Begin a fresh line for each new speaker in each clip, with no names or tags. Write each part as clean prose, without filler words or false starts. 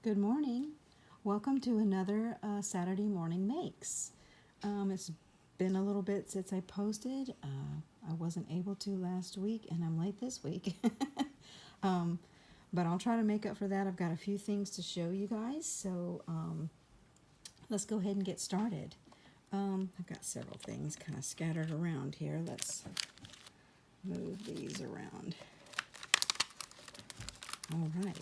Good morning. Welcome to another Saturday Morning Makes. It's been a little bit since I posted. I wasn't able to last week and I'm late this week. um, but I'll try to make up for that. I've got a few things to show you guys, so let's go ahead and get started. I've got several things kind of scattered around here. Let's move these around. All right.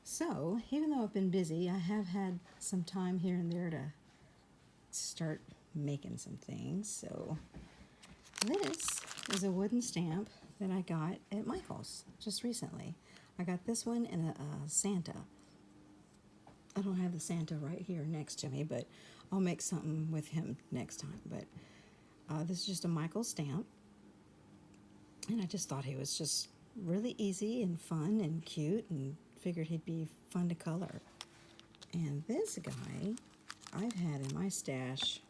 So, even though I've been busy, I have had some time here and there to start making some things. So, this is a wooden stamp that I got at Michael's just recently. I got this one and a Santa. I don't have the Santa right here next to me, but I'll make something with him next time. But this is just a Michael stamp. And I just thought he was just really easy and fun and cute, and figured he'd be fun to color. And this guy I've had in my stash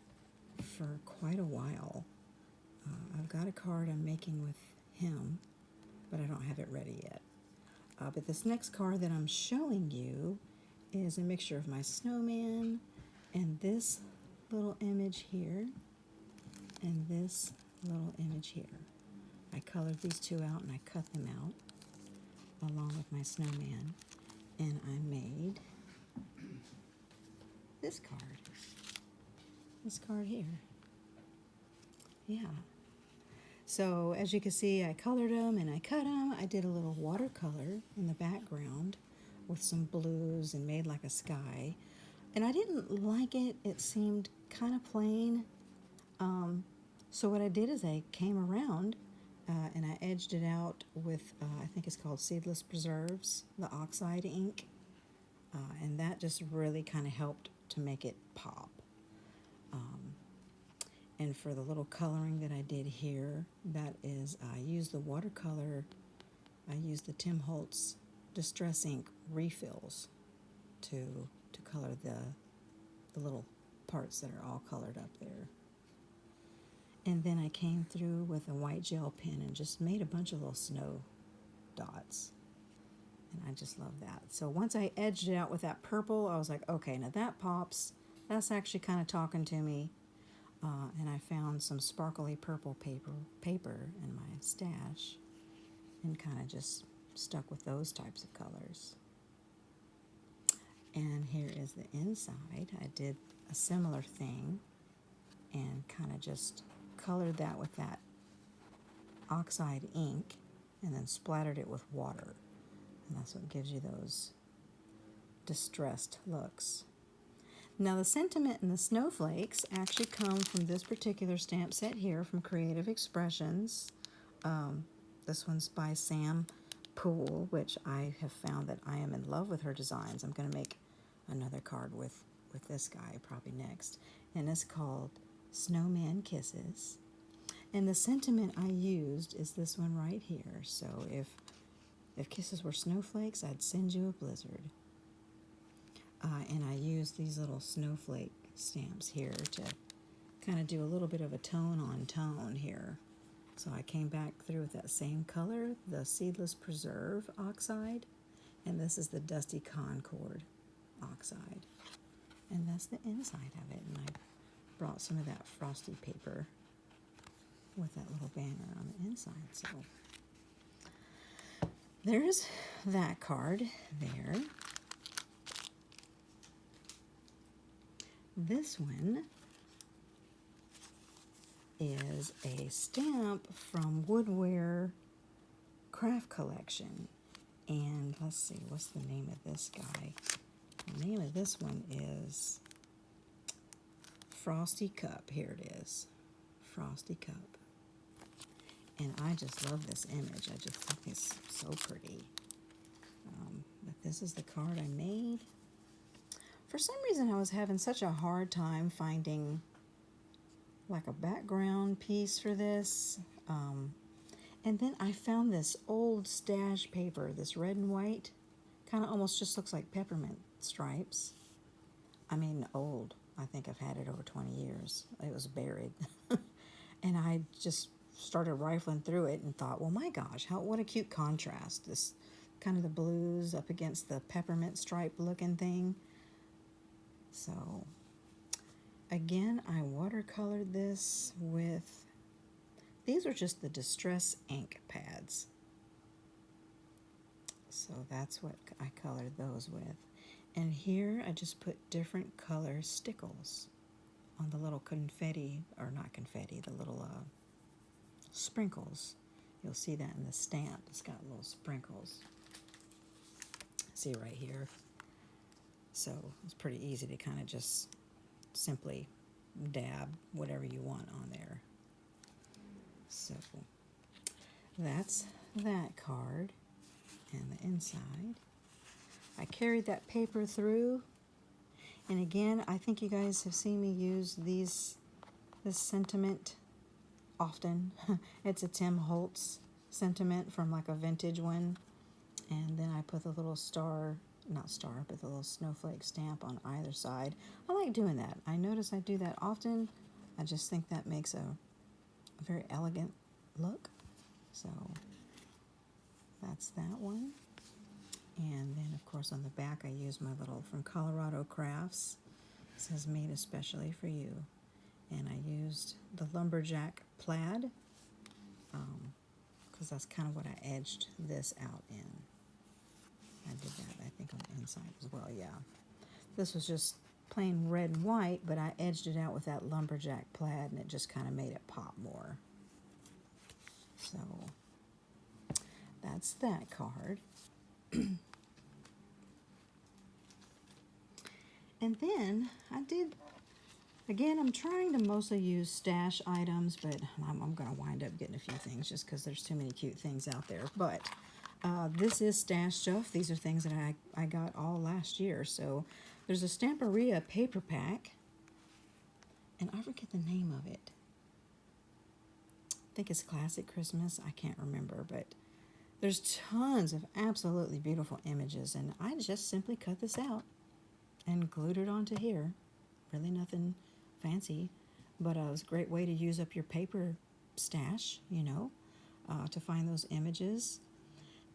for quite a while. I've got a card I'm making with him, but I don't have it ready yet. But this next card that I'm showing you is a mixture of my snowman and this little image here and this little image here. I colored these two out and I cut them out along with my snowman, and I made this card here. Yeah. So as you can see, I colored them and I cut them. I did a little watercolor in the background with some blues and made like a sky. And I didn't like it. It seemed kind of plain. So what I did is I came around and I edged it out with, I think it's called Seedless Preserves, the oxide ink. And that just really kind of helped to make it pop. And for the little coloring that I did here, that is, I used the watercolor, I used the Tim Holtz Distress Ink refills to color the little parts that are all colored up there. And then I came through with a white gel pen and just made a bunch of little snow dots. And I just love that. So once I edged it out with that purple, I was like, okay, now that pops. That's actually kind of talking to me. And I found some sparkly purple paper in my stash and kind of just stuck with those types of colors. And here is the inside. I did a similar thing and kind of just colored that with that oxide ink and then splattered it with water. And that's what gives you those distressed looks. Now the sentiment and the snowflakes actually come from this particular stamp set here from Creative Expressions. This one's by Sam Poole, which I have found that I am in love with her designs. I'm going to make another card with this guy probably next. And it's called Snowman Kisses. And the sentiment I used is this one right here. So if kisses were snowflakes, I'd send you a blizzard. And I used these little snowflake stamps here to kind of do a little bit of a tone on tone here. So I came back through with that same color, the Seedless Preserve oxide, and this is the Dusty Concord oxide. And that's the inside of it. And I brought some of that Frosty paper with that little banner on the inside. So there's that card there. This one is a stamp from Woodware Craft Collection. And let's see, what's the name of this guy? The name of this one is Frosty Cup. Here it is. Frosty Cup. And I just love this image. I just think it's so pretty. But this is the card I made. For some reason, I was having such a hard time finding like a background piece for this. And then I found this old stash paper, this red and white. Kind of almost just looks like peppermint stripes. I mean, old. I think I've had it over 20 years. It was buried. And I just started rifling through it and thought, well, my gosh, what a cute contrast. kind of the blues up against the peppermint stripe looking thing. So again, I watercolored this with, these are just the Distress ink pads. So that's what I colored those with. And here I just put different color stickles on the little confetti, or not confetti, the little sprinkles. You'll see that in the stamp. It's got little sprinkles. See right here. So it's pretty easy to kind of just simply dab whatever you want on there. So that's that card and the inside. I carried that paper through, and again, I think you guys have seen me use this sentiment often. It's a Tim Holtz sentiment from like a vintage one, and then I put the little but the little snowflake stamp on either side. I like doing that. I notice I do that often. I just think that makes a very elegant look. So that's that one. And then, of course, on the back, I use my little from Colorado Crafts. It says made especially for you. And I used the lumberjack plaid because that's kind of what I edged this out in. I did that, I think, on the inside as well, yeah. This was just plain red and white, but I edged it out with that lumberjack plaid, and it just kind of made it pop more. So that's that card. And then I did, again, I'm trying to mostly use stash items, but I'm going to wind up getting a few things just because there's too many cute things out there. But this is stash stuff. These are things that I got all last year. So there's a Stamperia paper pack, and I forget the name of it. I think it's Classic Christmas. I can't remember, but there's tons of absolutely beautiful images, and I just simply cut this out and glued it onto here. Really nothing fancy, but it was a great way to use up your paper stash, you know, to find those images.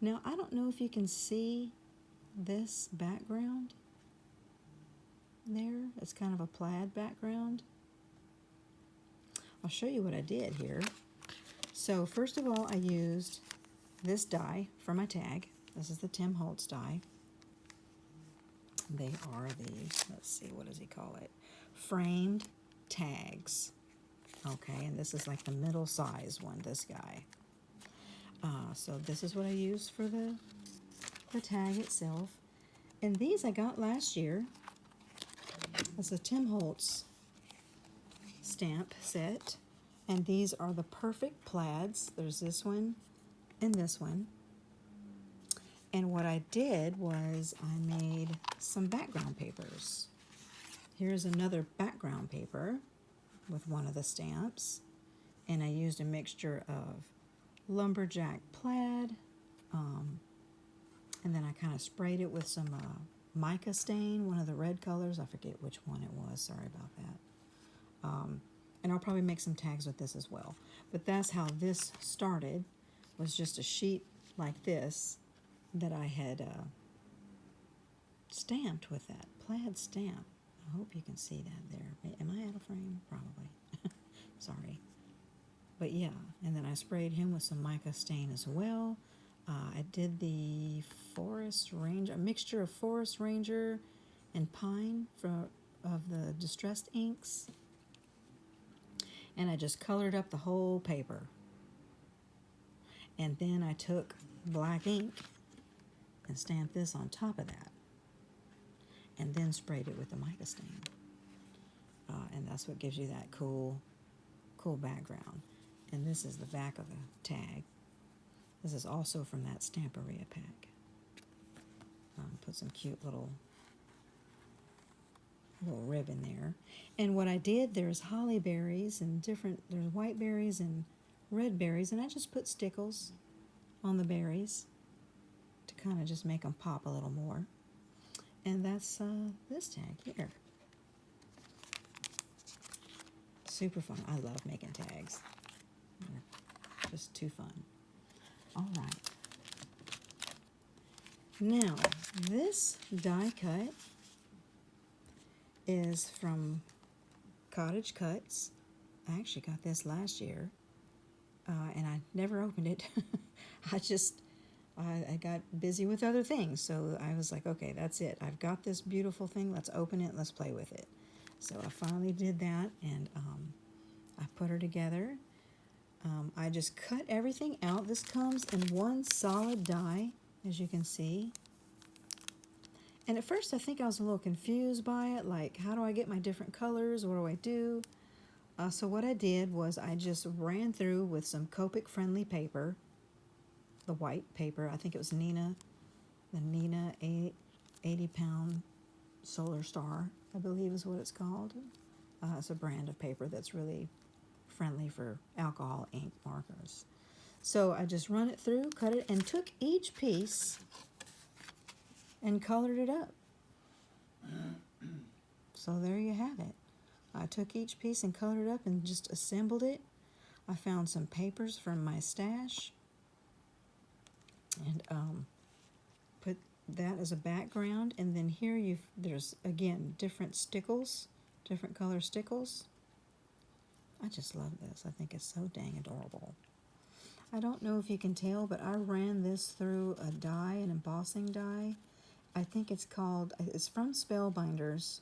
Now, I don't know if you can see this background there. It's kind of a plaid background. I'll show you what I did here. So first of all, I used this die for my tag. This is the Tim Holtz die. They are the, let's see, what does he call it? Framed tags. Okay, and this is like the middle size one, this guy. So this is what I used for the tag itself. And these I got last year. It's a Tim Holtz stamp set. And these are the perfect plaids. There's this one and this one. And what I did was I made some background papers. Here's another background paper with one of the stamps. And I used a mixture of lumberjack plaid. And then I kind of sprayed it with some mica stain, one of the red colors. I forget which one it was. Sorry about that. And I'll probably make some tags with this as well. But that's how this started, was just a sheet like this that I had stamped with that plaid stamp. I hope you can see that there. Am I out of frame? Probably. Sorry. But yeah, and then I sprayed him with some mica stain as well. I did the Forest Ranger, a mixture of Forest Ranger and Pine of the Distressed inks. And I just colored up the whole paper. And then I took black ink and stamped this on top of that. And then sprayed it with the mica stain. And that's what gives you that cool background. And this is the back of the tag. This is also from that Stamperia pack. Put some cute little ribbon there. And what I did, there's holly berries and there's white berries and red berries, and I just put stickles on the berries to kind of just make them pop a little more. And that's this tag here. Super fun. I love making tags. They're just too fun. All right. Now, this die cut is from Cottage Cuts. I actually got this last year, and I never opened it. I got busy with other things, so I was like, okay, that's it. I've got this beautiful thing. Let's open it. Let's play with it. So I finally did that, and I put her together. I just cut everything out. This comes in one solid die, as you can see. And at first I think I was a little confused by it, like how do I get my different colors? What do I do? So what I did was I just ran through with some Copic friendly paper, the white paper. I think it was Nina, the Nina 80-pound Solar Star, I believe is what it's called. It's a brand of paper that's really friendly for alcohol ink markers. So I just run it through, cut it, and took each piece and colored it up. So there you have it. I took each piece and colored it up and just assembled it. I found some papers from my stash and put that as a background. And then here there's again different stickles, different color stickles. I just love this. I think it's so dang adorable. I don't know if you can tell, but I ran this through a die, an embossing die. I think it's from Spellbinders,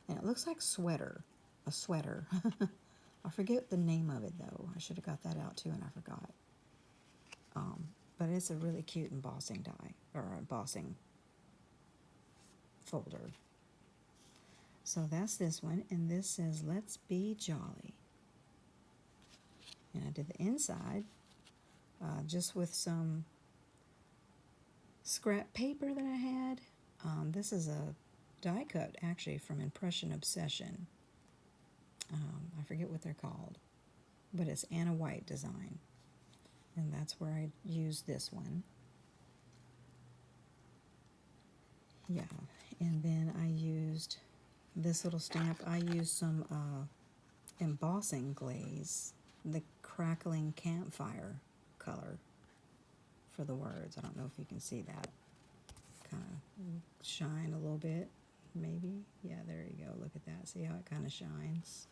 and it looks like a sweater. I forget the name of it, though. I should have got that out, too, and I forgot. But it's a really cute embossing die, or embossing folder. So that's this one, and this says, "Let's be jolly." And I did the inside just with some scrap paper that I had. This is a die cut, actually, from Impression Obsession. I forget what they're called, but it's Anna White design. And that's where I used this one. Yeah, and then I used this little stamp. I used some embossing glaze, the crackling campfire color for the words. I don't know if you can see that. Kind of shine a little bit, maybe. Yeah, there you go. Look at that. See how it kind of shines?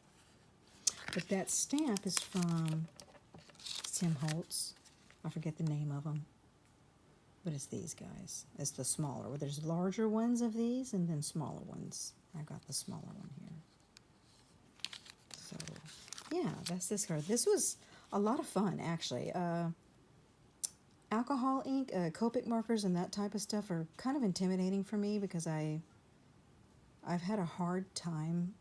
But that stamp is from Tim Holtz. I forget the name of them. But it's these guys. It's the smaller. Well, there's larger ones of these and then smaller ones. I got the smaller one here. So, yeah, that's this card. This was a lot of fun, actually. Alcohol ink, Copic markers, and that type of stuff are kind of intimidating for me because I've had a hard time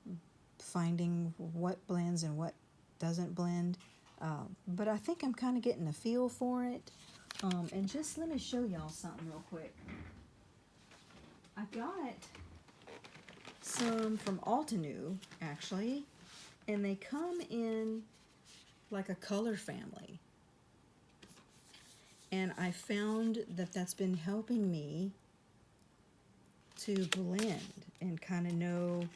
finding what blends and what doesn't blend. But I think I'm kind of getting a feel for it. And just let me show y'all something real quick. I got some from Altenew, actually, and they come in like a color family. And I found that that's been helping me to blend and kind of know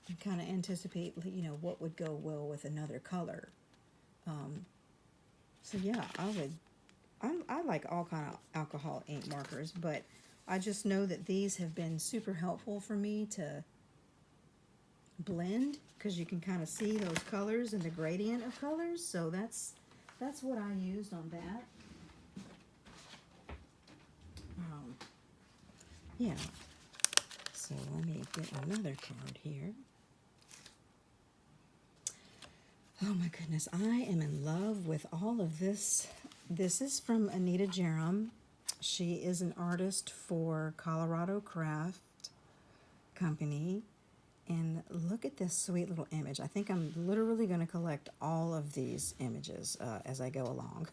and kind of anticipate, what would go well with another color. So yeah, I like all kind of alcohol ink markers, but I just know that these have been super helpful for me to blend because you can kind of see those colors and the gradient of colors. So that's what I used on that. Yeah. So let me get another card here. Oh my goodness, I am in love with all of this. This is from Anita Jerem. She is an artist for Colorado Craft Company. And look at this sweet little image. I think I'm literally going to collect all of these images as I go along.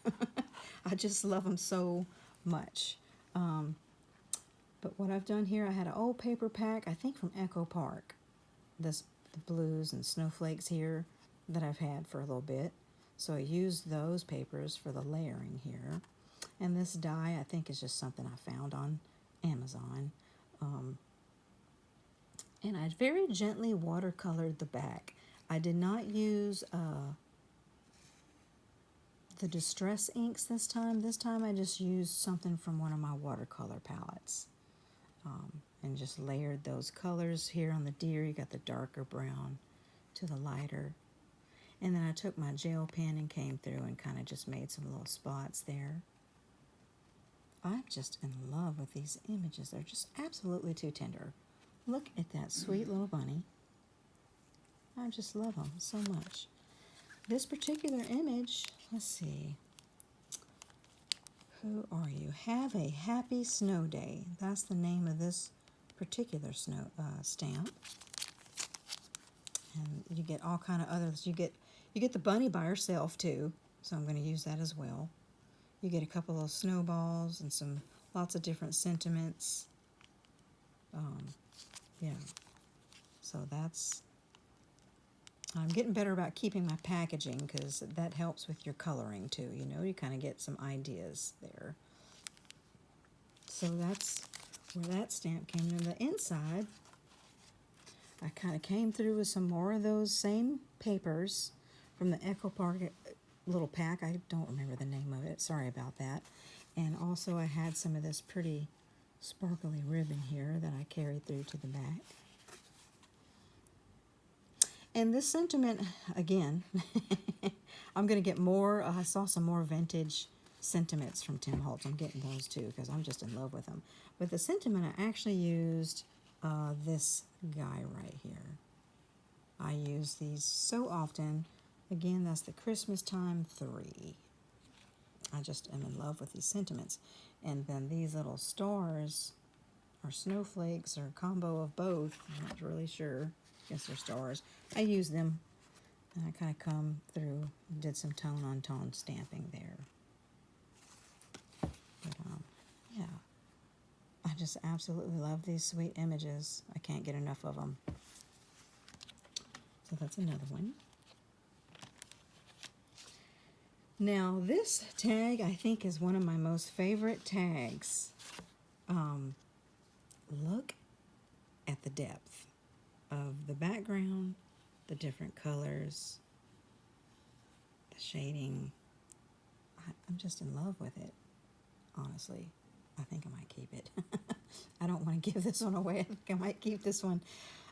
I just love them so much. But what I've done here, I had an old paper pack, I think from Echo Park. The blues and snowflakes here that I've had for a little bit. So I used those papers for the layering here. And this die, I think, is just something I found on Amazon. And I very gently watercolored the back. I did not use the Distress inks this time. This time I just used something from one of my watercolor palettes. And just layered those colors. Here on the deer, you got the darker brown to the lighter. And then I took my gel pen and came through and kind of just made some little spots there. I'm just in love with these images. They're just absolutely too tender. Look at that sweet little bunny. I just love them so much. This particular image, let's see. Who are you? Have a happy snow day. That's the name of this particular snow stamp. And you get all kind of others. You get the bunny by herself too, so I'm going to use that as well. You get a couple of snowballs and lots of different sentiments. Yeah. So I'm getting better about keeping my packaging because that helps with your coloring too. You know, you kind of get some ideas there. So that's where that stamp came in. The inside, I kind of came through with some more of those same papers from the Echo Park little pack. I don't remember the name of it. Sorry about that. And also I had some of this pretty sparkly ribbon here that I carried through to the back. And this sentiment, again, I'm going to get more. I saw some more vintage sentiments from Tim Holtz. I'm getting those too because I'm just in love with them. But the sentiment, I actually used this guy right here. I use these so often. Again, that's the Christmas Time 3. I just am in love with these sentiments. And then these little stars are snowflakes or a combo of both. I'm not really sure. I guess they're stars. I use them, and I kind of come through and did some tone-on-tone stamping there. But, yeah. I just absolutely love these sweet images. I can't get enough of them. So that's another one. Now, this tag, I think, is one of my most favorite tags. Look at the depth of the background, the different colors, the shading. I'm just in love with it, honestly. I think I might keep it. I don't want to give this one away. I think I might keep this one.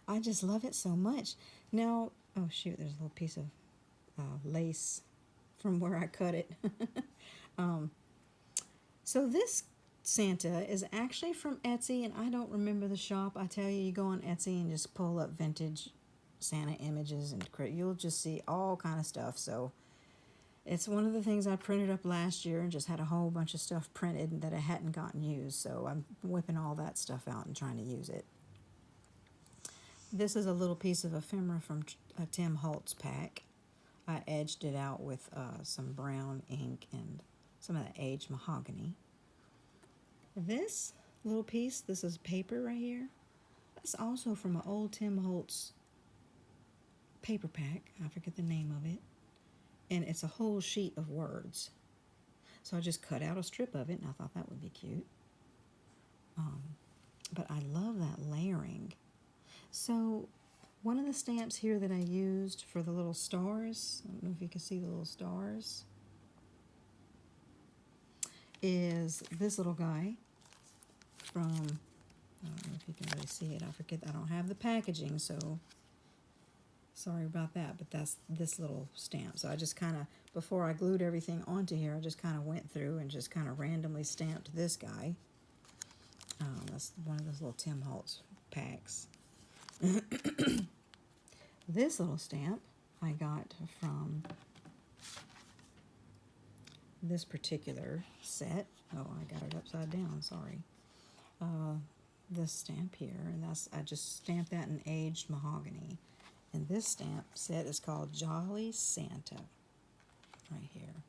I just love it so much. Now, oh shoot, there's a little piece of lace from where I cut it. So this Santa is actually from Etsy, and I don't remember the shop. I tell you, you go on Etsy and just pull up vintage Santa images, and you'll just see all kind of stuff. So it's one of the things I printed up last year and just had a whole bunch of stuff printed that I hadn't gotten used. So I'm whipping all that stuff out and trying to use it. This is a little piece of ephemera from a Tim Holtz pack. I edged it out with some brown ink and some of the aged mahogany. This little piece, this is paper right here. That's also from an old Tim Holtz paper pack. I forget the name of it. And it's a whole sheet of words. So I just cut out a strip of it, and I thought that would be cute. But I love that layering. So one of the stamps here that I used for the little stars, I don't know if you can see the little stars, is this little guy from, I don't know if you can really see it. I forget, I don't have the packaging, so sorry about that, but that's this little stamp. So I just kind of, before I glued everything onto here, I just kind of went through and just kind of randomly stamped this guy. That's one of those little Tim Holtz packs. This little stamp I got from this particular set. Oh, I got it upside down, sorry. This stamp here, and I just stamped that in aged mahogany. And this stamp set is called Jolly Santa, right here.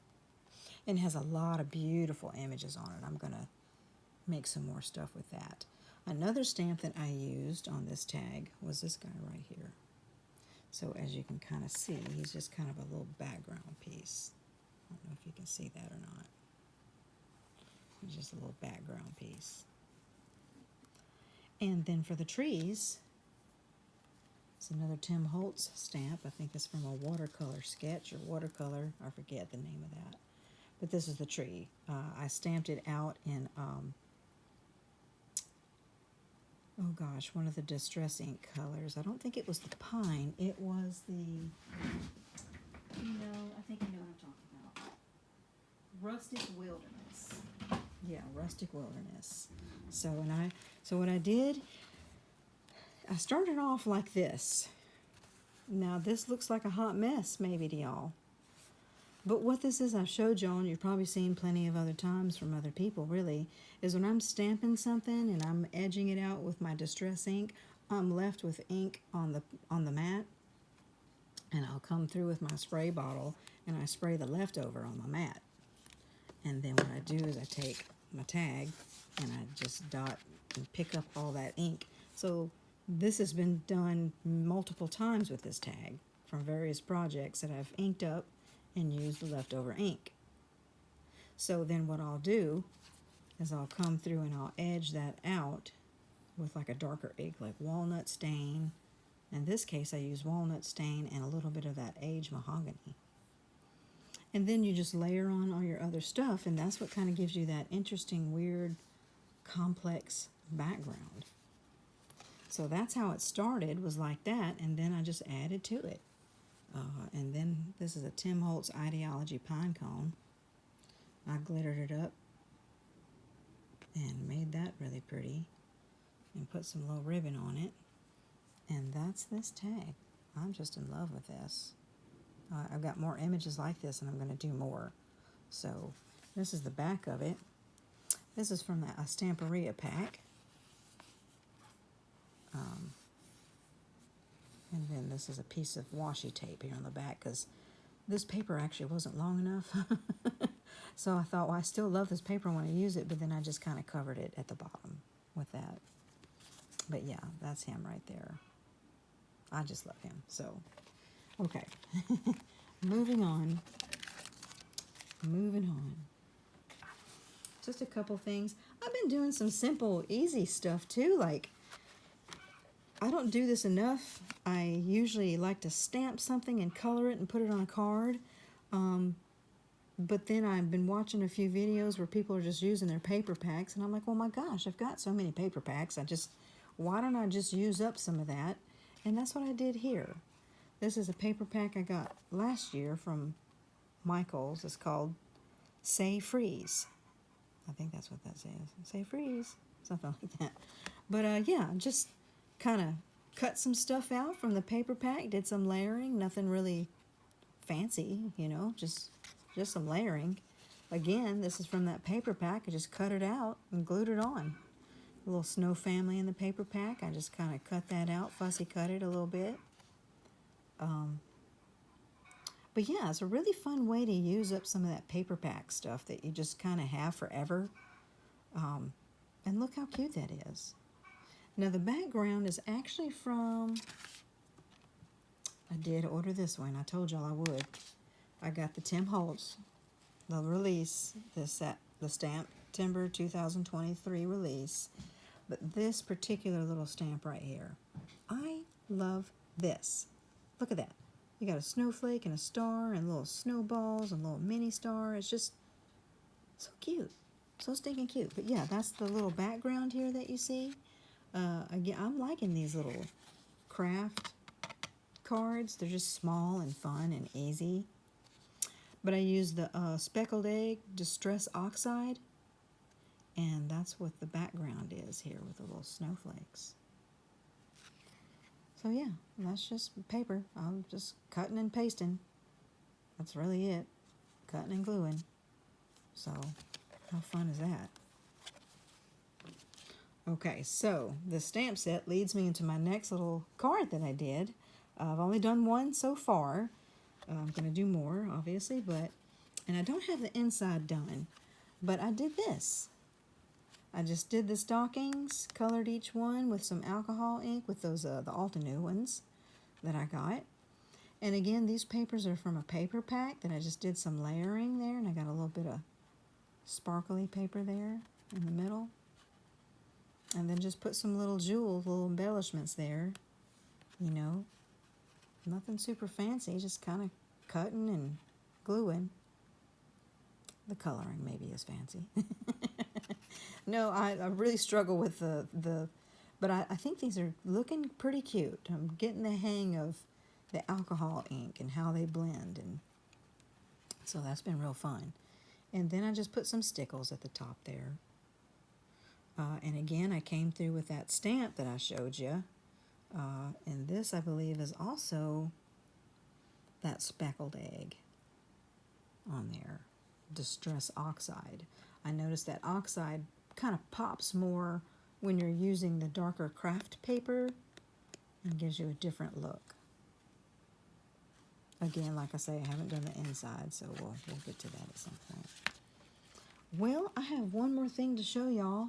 And it has a lot of beautiful images on it. I'm going to make some more stuff with that. Another stamp that I used on this tag was this guy right here. So as you can kind of see, he's just kind of a little background piece. I don't know if you can see that or not. It's just a little background piece. And then for the trees, it's another Tim Holtz stamp. I think it's from a watercolor sketch or watercolor. I forget the name of that. but this is the tree. I stamped it out in, oh gosh, one of the Distress ink colors. I don't think it was the pine. It was the, I think you know what I'm talking about. Rustic Wilderness. Yeah, Rustic Wilderness. So what I did, I started off like this. Now this looks like a hot mess maybe to y'all. But what this is, I've showed y'all, and you've probably seen plenty of other times from other people really, is when I'm stamping something and I'm edging it out with my Distress ink, I'm left with ink on the mat, and I'll come through with my spray bottle and I spray the leftover on my mat. And then what I do is I take my tag and I just dot and pick up all that ink. So this has been done multiple times with this tag from various projects that I've inked up and used the leftover ink. So then what I'll do is I'll come through and I'll edge that out with like a darker ink, like walnut stain. In this case I use walnut stain and a little bit of that aged mahogany. And then you just layer on all your other stuff, and that's what kind of gives you that interesting, weird, complex background. So that's how it started, was like that, and then I just added to it. And then this is a Tim Holtz Ideology pine cone. I glittered it up and made that really pretty and put some little ribbon on it. And that's this tag. I'm just in love with this. I've got more images like this and I'm going to do more. So this is the back of it. This is from a Stamperia pack. And then this is a piece of washi tape here on the back, because this paper actually wasn't long enough. So I thought, well, I still love this paper when I use it, but then I just kind of covered it at the bottom with that. But yeah, that's him right there. I just love him. So, okay. Moving on. Just a couple things. I've been doing some simple, easy stuff too, like I don't do this enough. I usually like to stamp something and color it and put it on a card. But then I've been watching a few videos where people are just using their paper packs, and I'm like, oh my gosh, I've got so many paper packs. Why don't I just use up some of that? And that's what I did here. This is a paper pack I got last year from Michael's. It's called Say Freeze. I think that's what that says. Say Freeze. Something like that. But yeah, just kind of cut some stuff out from the paper pack, did some layering, nothing really fancy, just some layering. Again, this is from that paper pack. I just cut it out and glued it on. A little snow family in the paper pack. I just kind of cut that out, fussy cut it a little bit. But yeah, it's a really fun way to use up some of that paper pack stuff that you just kind of have forever. And look how cute that is. Now the background is actually from, I did order this one. I told y'all I would. I got the Tim Holtz, the release, the stamp Timber 2023 release. But this particular little stamp right here, I love this. Look at that. You got a snowflake and a star and little snowballs and a little mini star. It's just so cute. So stinking cute. But yeah, that's the little background here that you see. Again, I'm liking these little craft cards. They're just small and fun and easy. But I use the Speckled Egg Distress Oxide. And that's what the background is here with the little snowflakes. So yeah, that's just paper. I'm just cutting and pasting. That's really it. Cutting and gluing. So, how fun is that? Okay, so the stamp set leads me into my next little card that I did. I've only done one so far. I'm going to do more, obviously, and I don't have the inside done, but I did this. I just did the stockings, colored each one with some alcohol ink with those the Altenew ones that I got. And again, these papers are from a paper pack that I just did some layering there, and I got a little bit of sparkly paper there in the middle. And then just put some little jewels, little embellishments there, Nothing super fancy, just kind of cutting and gluing. The coloring maybe is fancy. No, I really struggle with but I think these are looking pretty cute. I'm getting the hang of the alcohol ink and how they blend, and so that's been real fun. And then I just put some stickles at the top there. And again, I came through with that stamp that I showed you. And this, I believe, is also that speckled egg on there. Distress oxide. I noticed that oxide kind of pops more when you're using the darker craft paper and gives you a different look. Again, like I say, I haven't done the inside, so we'll get to that at some point. Well, I have one more thing to show y'all,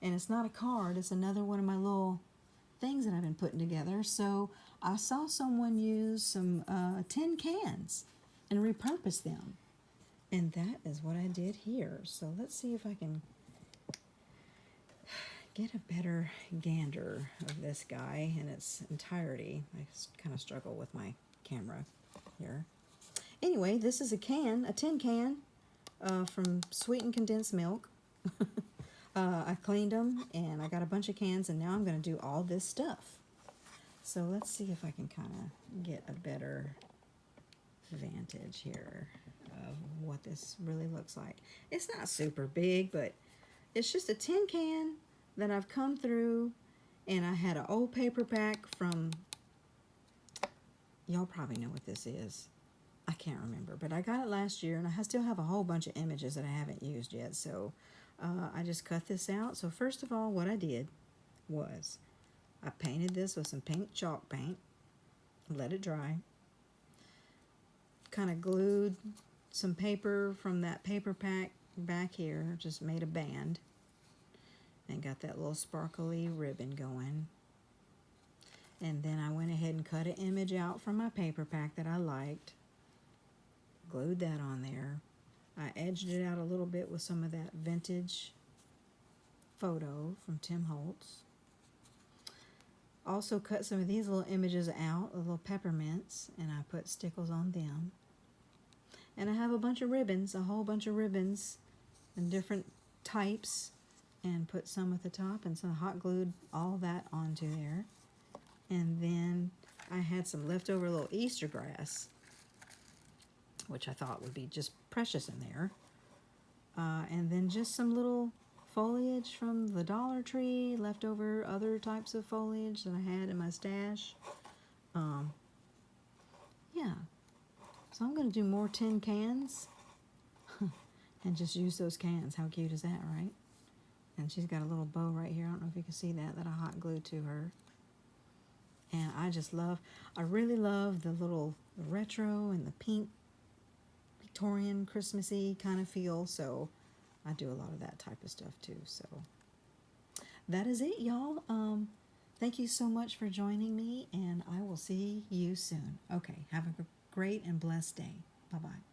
and it's not a card, it's another one of my little things that I've been putting together. So I saw someone use some tin cans and repurpose them, and that is what I did here. So let's see if I can get a better gander of this guy in its entirety. I kind of struggle with my camera here. Anyway, this is a tin can from sweetened condensed milk. I cleaned them and I got a bunch of cans, and now I'm going to do all this stuff. So let's see if I can kind of get a better vantage here of what this really looks like. It's not super big, but it's just a tin can that I've come through, and I had an old paper pack from, y'all probably know what this is. I can't remember, but I got it last year, and I still have a whole bunch of images that I haven't used yet, so I just cut this out. So first of all, what I did was I painted this with some pink chalk paint, let it dry, kind of glued some paper from that paper pack back here, just made a band, and got that little sparkly ribbon going. And then I went ahead and cut an image out from my paper pack that I liked, glued that on there. I edged it out a little bit with some of that vintage photo from Tim Holtz. Also cut some of these little images out, the little peppermints, and I put stickles on them. And I have a bunch of ribbons, a whole bunch of ribbons in different types, and put some at the top and some hot glued all that onto there. And then I had some leftover little Easter grass, which I thought would be just precious in there. And then just some little foliage from the Dollar Tree, leftover other types of foliage that I had in my stash. Yeah. So I'm going to do more tin cans and just use those cans. How cute is that, right? And she's got a little bow right here. I don't know if you can see that I hot glued to her. And I really love the little retro and the pink Victorian Christmassy kind of feel, so I do a lot of that type of stuff too. So that is it, y'all. Thank you so much for joining me, and I will see you soon. Okay, have a great and blessed day. Bye-bye.